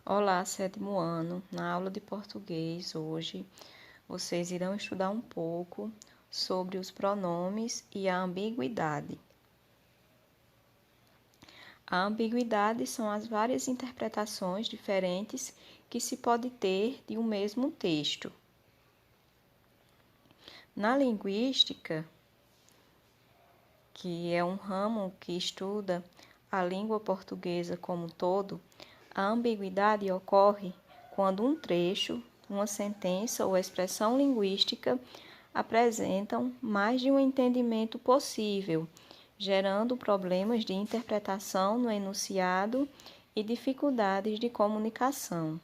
Olá, sétimo ano. Na aula de português hoje, vocês irão estudar um pouco sobre os pronomes e a ambiguidade. A ambiguidade são as várias interpretações diferentes que se pode ter de um mesmo texto. Na linguística, que é um ramo que estuda a língua portuguesa como um todo, a ambiguidade ocorre quando um trecho, uma sentença ou expressão linguística apresentam mais de um entendimento possível, gerando problemas de interpretação no enunciado e dificuldades de comunicação.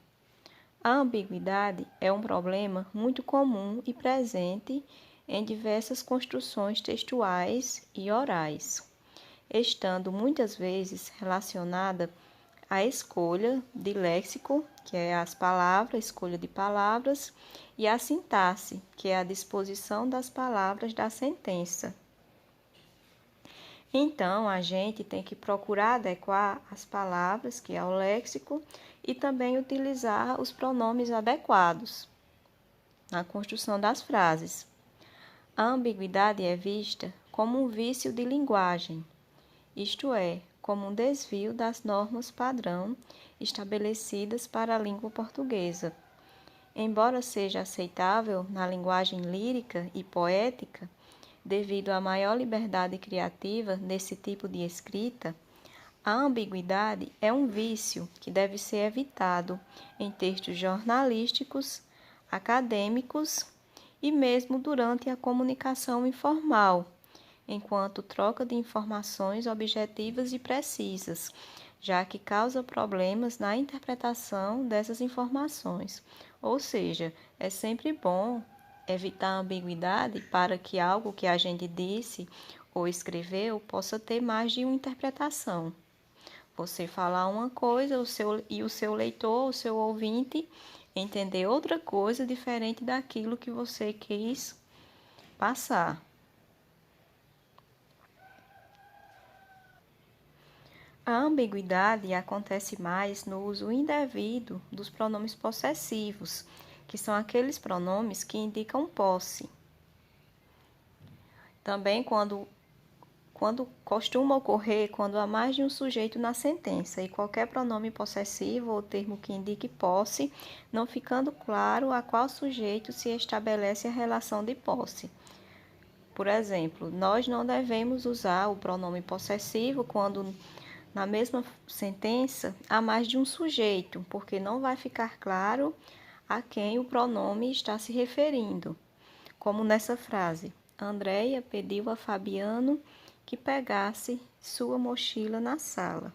A ambiguidade é um problema muito comum e presente em diversas construções textuais e orais, estando muitas vezes relacionada à escolha de léxico, que é as palavras, escolha de palavras, e a sintaxe, que é a disposição das palavras da sentença. Então, a gente tem que procurar adequar as palavras, que é o léxico, e também utilizar os pronomes adequados na construção das frases. A ambiguidade é vista como um vício de linguagem, isto é, como um desvio das normas padrão estabelecidas para a língua portuguesa. Embora seja aceitável na linguagem lírica e poética, devido à maior liberdade criativa nesse tipo de escrita, a ambiguidade é um vício que deve ser evitado em textos jornalísticos, acadêmicos e mesmo durante a comunicação informal, enquanto troca de informações objetivas e precisas, já que causa problemas na interpretação dessas informações. Ou seja, é sempre bom evitar a ambiguidade para que algo que a gente disse ou escreveu possa ter mais de uma interpretação. Você falar uma coisa e o seu leitor, o seu ouvinte, entender outra coisa diferente daquilo que você quis passar. A ambiguidade acontece mais no uso indevido dos pronomes possessivos, que são aqueles pronomes que indicam posse. Também quando costuma ocorrer quando há mais de um sujeito na sentença e qualquer pronome possessivo ou termo que indique posse, não ficando claro a qual sujeito se estabelece a relação de posse. Por exemplo, nós não devemos usar o pronome possessivo quando na mesma sentença há mais de um sujeito, porque não vai ficar claro a quem o pronome está se referindo. Como nessa frase: Andréia pediu a Fabiano que pegasse sua mochila na sala.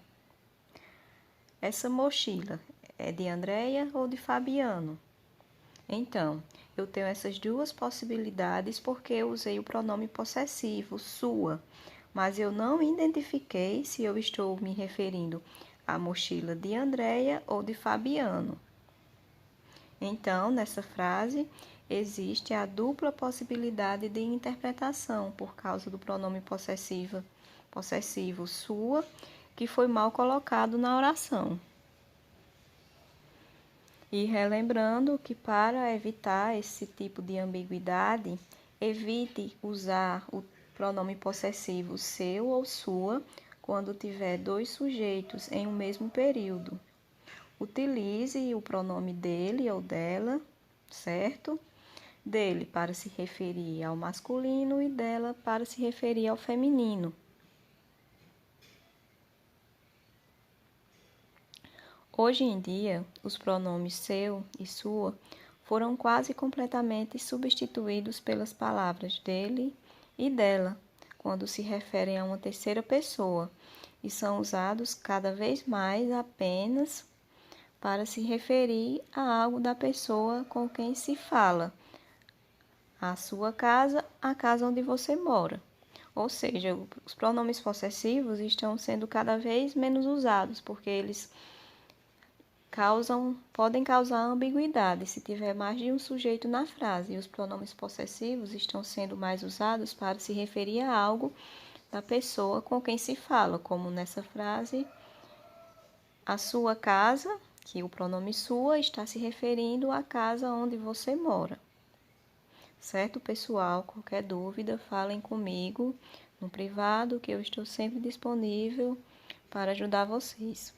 Essa mochila é de Andréia ou de Fabiano? Então, eu tenho essas duas possibilidades porque eu usei o pronome possessivo, sua, mas eu não identifiquei se eu estou me referindo à mochila de Andréia ou de Fabiano. Então, nessa frase, existe a dupla possibilidade de interpretação por causa do pronome possessivo sua, que foi mal colocado na oração. E relembrando que para evitar esse tipo de ambiguidade, evite usar o pronome possessivo seu ou sua quando tiver dois sujeitos em um mesmo período. Utilize o pronome dele ou dela, certo? Dele para se referir ao masculino e dela para se referir ao feminino. Hoje em dia, os pronomes seu e sua foram quase completamente substituídos pelas palavras dele e dela, quando se referem a uma terceira pessoa, e são usados cada vez mais apenas para se referir a algo da pessoa com quem se fala, a sua casa, a casa onde você mora. Ou seja, os pronomes possessivos estão sendo cada vez menos usados, porque eles podem causar ambiguidade se tiver mais de um sujeito na frase, e os pronomes possessivos estão sendo mais usados para se referir a algo da pessoa com quem se fala, como nessa frase, a sua casa, que o pronome sua está se referindo à casa onde você mora. Certo, pessoal? Qualquer dúvida, falem comigo no privado, que eu estou sempre disponível para ajudar vocês.